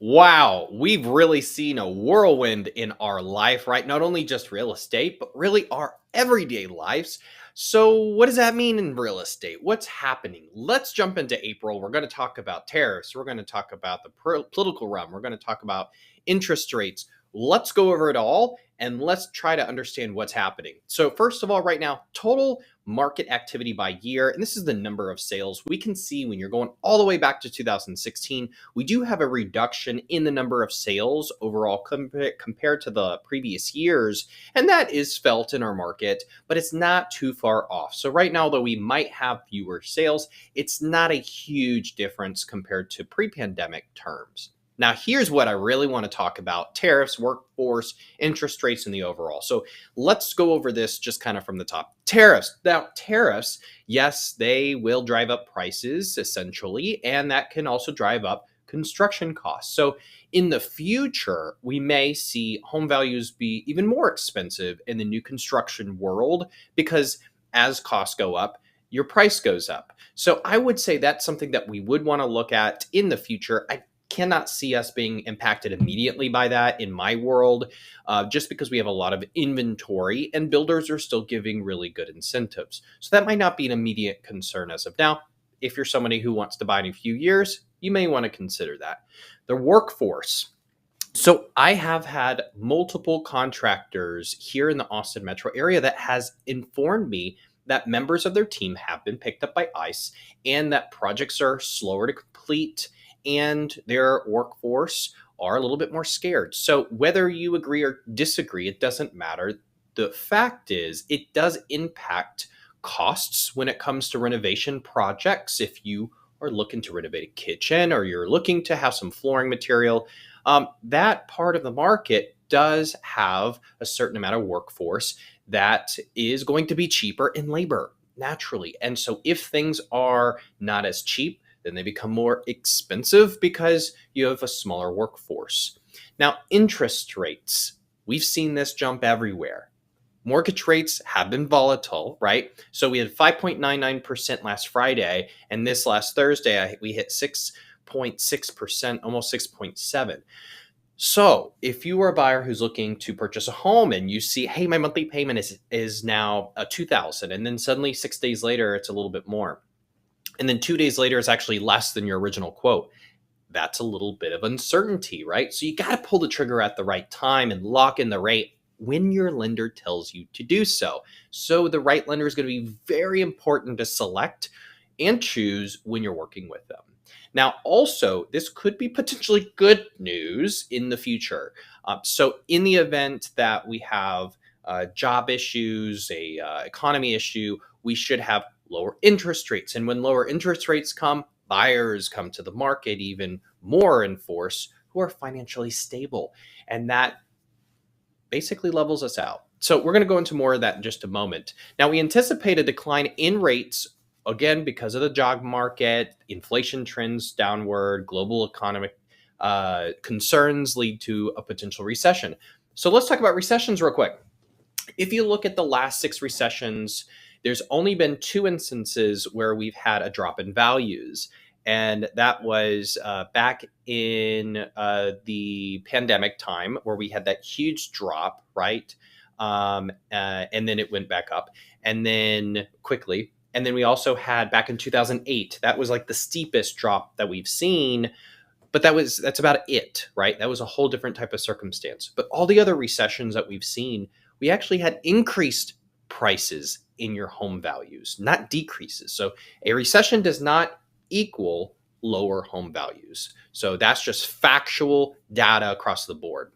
Wow, we've really seen a whirlwind in our life, right? Not only just real estate, but really our everyday lives. So, what does that mean in real estate? What's happening? Let's jump into April. We're going to talk about tariffs. We're going to talk about the political realm. We're going to talk about interest rates. Let's go over it all and let's try to understand what's happening. So, first of all, right now, total market activity by year, and this is the number of sales. We can see when you're going all the way back to 2016, we do have a reduction in the number of sales overall compared to the previous years, and that is felt in our market, but it's not too far off. So right now, though we might have fewer sales, it's not a huge difference compared to pre-pandemic terms. Now, here's what I really want to talk about: tariffs, workforce, interest rates, and the overall. So let's go over this just kind of from the top. Tariffs. Now, tariffs, yes, they will drive up prices essentially, and that can also drive up construction costs. So in the future, we may see home values be even more expensive in the new construction world because as costs go up, your price goes up. So I would say that's something that we would want to look at in the future. I cannot see us being impacted immediately by that in my world, just because we have a lot of inventory and builders are still giving really good incentives. So that might not be an immediate concern as of now. If you're somebody who wants to buy in a few years, you may want to consider that. The workforce. So I have had multiple contractors here in the Austin metro area that has informed me that members of their team have been picked up by ICE and that projects are slower to complete and their workforce are a little bit more scared. So whether you agree or disagree, it doesn't matter. The fact is, it does impact costs when it comes to renovation projects. If you are looking to renovate a kitchen or you're looking to have some flooring material, that part of the market does have a certain amount of workforce that is going to be cheaper in labor naturally. And so if things are not as cheap, then they become more expensive because you have a smaller workforce. Now, interest rates, we've seen this jump everywhere. Mortgage rates have been volatile, right? So we had 5.99% last Friday, and this last Thursday, we hit 6.6%, almost 6.7. So if you are a buyer who's looking to purchase a home and you see, hey, my monthly payment is now 2,000, and then suddenly 6 days later, it's a little bit more. And then 2 days later, it's actually less than your original quote. That's a little bit of uncertainty, right? So you got to pull the trigger at the right time and lock in the rate when your lender tells you to do so. So the right lender is going to be very important to select and choose when you're working with them. Now, also, this could be potentially good news in the future. So in the event that we have job issues, a economy issue, we should have lower interest rates. And when lower interest rates come, buyers come to the market even more in force who are financially stable. And that basically levels us out. So we're going to go into more of that in just a moment. Now, we anticipate a decline in rates, again, because of the job market, inflation trends downward, global economic concerns lead to a potential recession. So let's talk about recessions real quick. If you look at the last 6 recessions, there's only been 2 instances where we've had a drop in values. And that was back in the pandemic time where we had that huge drop, right? And then it went back up and then quickly. And then we also had back in 2008, that was like the steepest drop that we've seen. But that's about it, right? That was a whole different type of circumstance. But all the other recessions that we've seen, we actually had increased prices in your home values, not decreases. So a recession does not equal lower home values. So that's just factual data across the board.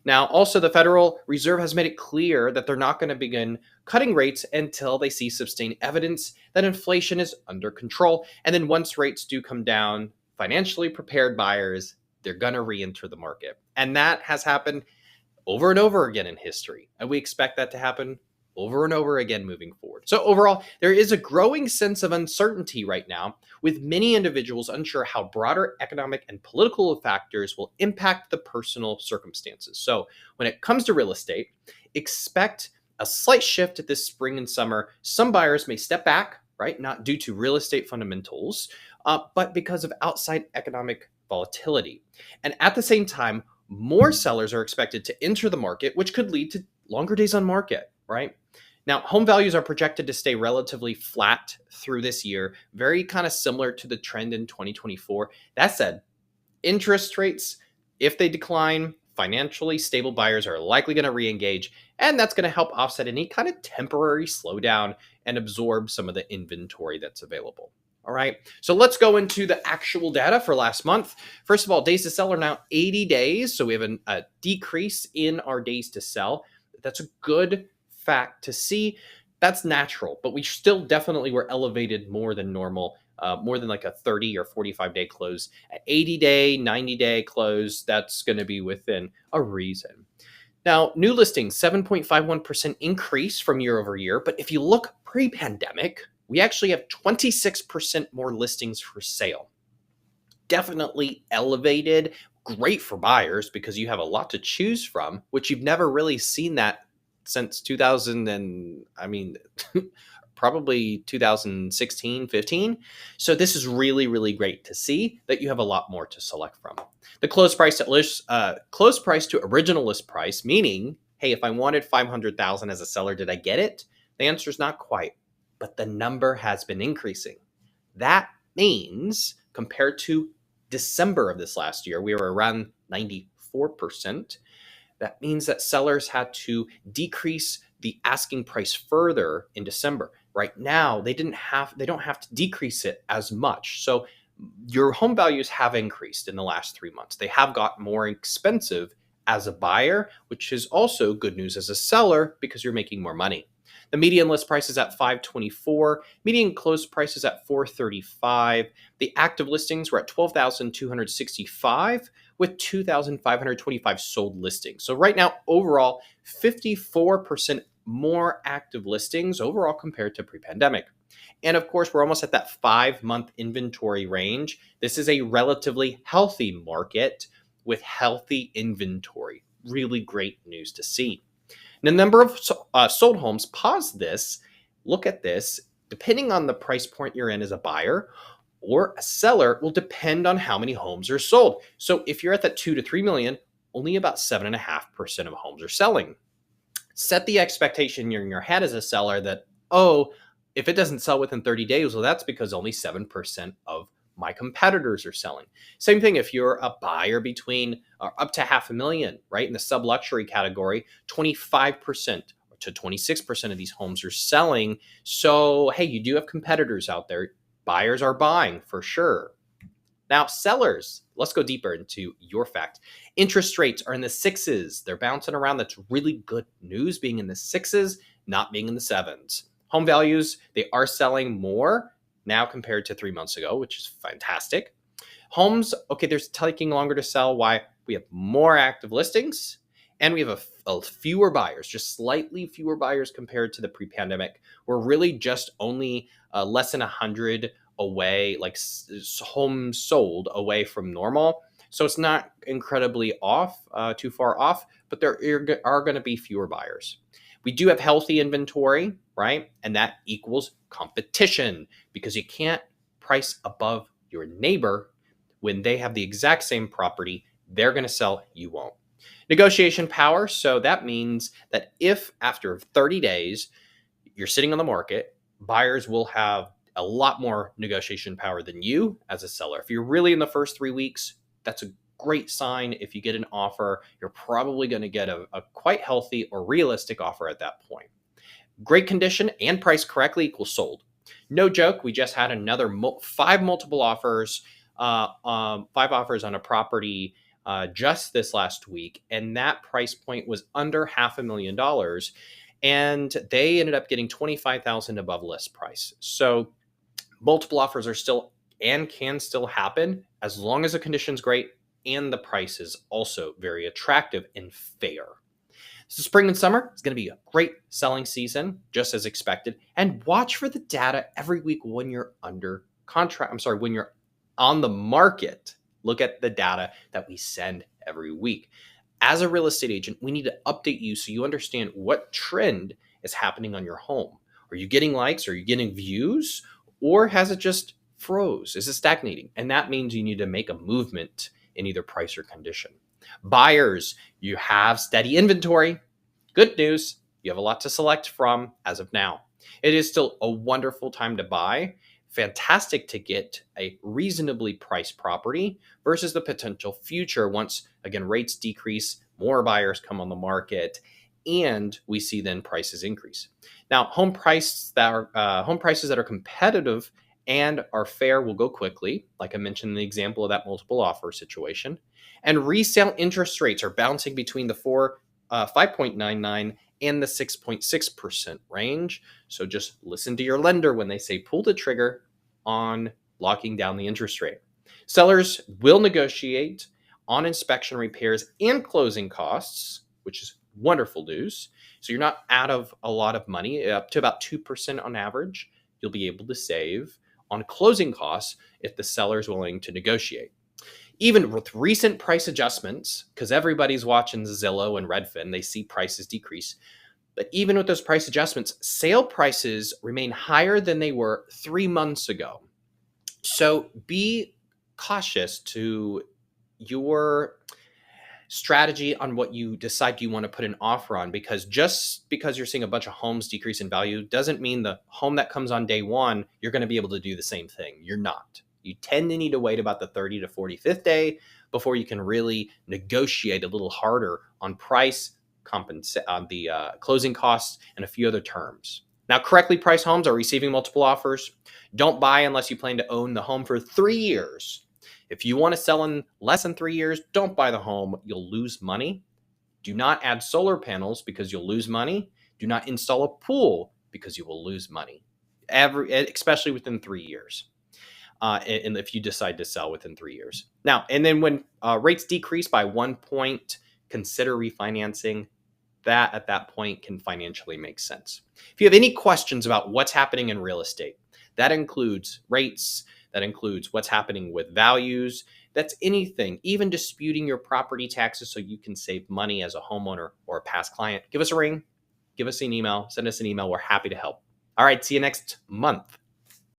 Now, also, the Federal Reserve has made it clear that they're not going to begin cutting rates until they see sustained evidence that inflation is under control. And then once rates do come down, financially prepared buyers, they're going to re-enter the market. And that has happened over and over again in history. And we expect that to happen over and over again moving forward. So overall, there is a growing sense of uncertainty right now, with many individuals unsure how broader economic and political factors will impact the personal circumstances. So when it comes to real estate, expect a slight shift this spring and summer. Some buyers may step back, right? Not due to real estate fundamentals, but because of outside economic volatility. And at the same time, more sellers are expected to enter the market, which could lead to longer days on market, right? Now, home values are projected to stay relatively flat through this year, very kind of similar to the trend in 2024. That said, interest rates, if they decline, financially stable buyers are likely going to re-engage, and that's going to help offset any kind of temporary slowdown and absorb some of the inventory that's available. All right, so let's go into the actual data for last month. First of all, days to sell are now 80 days, so we have a decrease in our days to sell. That's a good fact to see. That's natural, but we still definitely were elevated more than normal, more than like a 30 or 45 day close. An 80 day, 90 day close, that's going to be within a reason. Now, new listings, 7.51% increase from year over year. But if you look pre-pandemic, we actually have 26% more listings for sale. Definitely elevated, great for buyers because you have a lot to choose from, which you've never really seen that since 2000 and probably 2016, 15. So this is really, really great to see that you have a lot more to select from. The close price to original list price, meaning, hey, if I wanted 500,000 as a seller, did I get it? The answer is not quite, but the number has been increasing. That means compared to December of this last year, we were around 94%. That means that sellers had to decrease the asking price further in December. Right now, they don't have to decrease it as much. So your home values have increased in the last 3 months. They have got more expensive as a buyer, which is also good news as a seller because you're making more money. The median list price is at 524, median close price is at 435. The active listings were at 12,265 with 2,525 sold listings. So right now, overall, 54% more active listings overall compared to pre-pandemic. And of course, we're almost at that 5-month inventory range. This is a relatively healthy market with healthy inventory. Really great news to see. The number of sold homes, pause this, look at this. Depending on the price point you're in as a buyer or a seller will depend on how many homes are sold. So if you're at that 2 to 3 million, only about 7.5% of homes are selling. Set the expectation in your head as a seller that, oh, if it doesn't sell within 30 days, well, that's because only 7% of my competitors are selling. Same thing if you're a buyer between up to 500,000, right? In the sub-luxury category, 25% to 26% of these homes are selling. So, hey, you do have competitors out there. Buyers are buying for sure. Now, sellers, let's go deeper into your fact. Interest rates are in the 6s. They're bouncing around. That's really good news, being in the 6s, not being in the 7s. Home values, they are selling more now compared to 3 months ago, which is fantastic. Homes, okay, they're taking longer to sell. Why? We have more active listings and we have a fewer buyers, just slightly fewer buyers compared to the pre-pandemic. We're really just only less than 100 away, like homes sold away from normal. So it's not incredibly off, too far off, but there are going to be fewer buyers. We do have healthy inventory, right? And that equals competition because you can't price above your neighbor when they have the exact same property. They're going to sell, you won't. Negotiation power. So that means that if after 30 days you're sitting on the market, buyers will have a lot more negotiation power than you as a seller. If you're really in the first 3 weeks, that's a great sign. If you get an offer, you're probably going to get a quite healthy or realistic offer at that point. Great condition and priced correctly equals sold. No joke, we just had another 5 multiple offers, 5 offers on a property just this last week, and that price point was under $500,000, and they ended up getting $25,000 above list price. So multiple offers are still and can still happen as long as the condition's great and the price is also very attractive and fair. So spring and summer is going to be a great selling season, just as expected. And watch for the data every week when you're under contract. When you're on the market. Look at the data that we send every week. As a real estate agent, we need to update you so you understand what trend is happening on your home. Are you getting likes? Are you getting views? Or has it just froze? Is it stagnating? And that means you need to make a movement in either price or condition. Buyers, you have steady inventory. Good news, you have a lot to select from as of now. It is still a wonderful time to buy. Fantastic to get a reasonably priced property versus the potential future once, again, rates decrease, more buyers come on the market, and we see then prices increase. Now, home prices that are competitive and are fair will go quickly, like I mentioned in the example of that multiple offer situation. And resale interest rates are bouncing between the 5.99 and the 6.6% range. So just listen to your lender when they say pull the trigger on locking down the interest rate. Sellers will negotiate on inspection, repairs, and closing costs, which is wonderful news. So you're not out of a lot of money, up to about 2% on average. You'll be able to save on closing costs if the seller is willing to negotiate. Even with recent price adjustments, because everybody's watching Zillow and Redfin, they see prices decrease. But even with those price adjustments, sale prices remain higher than they were 3 months ago. So be cautious to your strategy on what you decide you want to put an offer on, because just because you're seeing a bunch of homes decrease in value doesn't mean the home that comes on day one, you're going to be able to do the same thing. You're not. You tend to need to wait about the 30 to 45th day before you can really negotiate a little harder on price, on the closing costs, and a few other terms. Now, correctly priced homes are receiving multiple offers. Don't buy unless you plan to own the home for 3 years. If you want to sell in less than 3 years, don't buy the home. You'll lose money. Do not add solar panels because you'll lose money. Do not install a pool because you will lose money, especially within 3 years. And if you decide to sell within 3 years. Now, and then when rates decrease by 1 point, consider refinancing. That at that point can financially make sense. If you have any questions about what's happening in real estate, that includes rates, that includes what's happening with values, that's anything, even disputing your property taxes so you can save money as a homeowner or a past client, give us a ring, give us an email, send us an email. We're happy to help. All right, see you next month.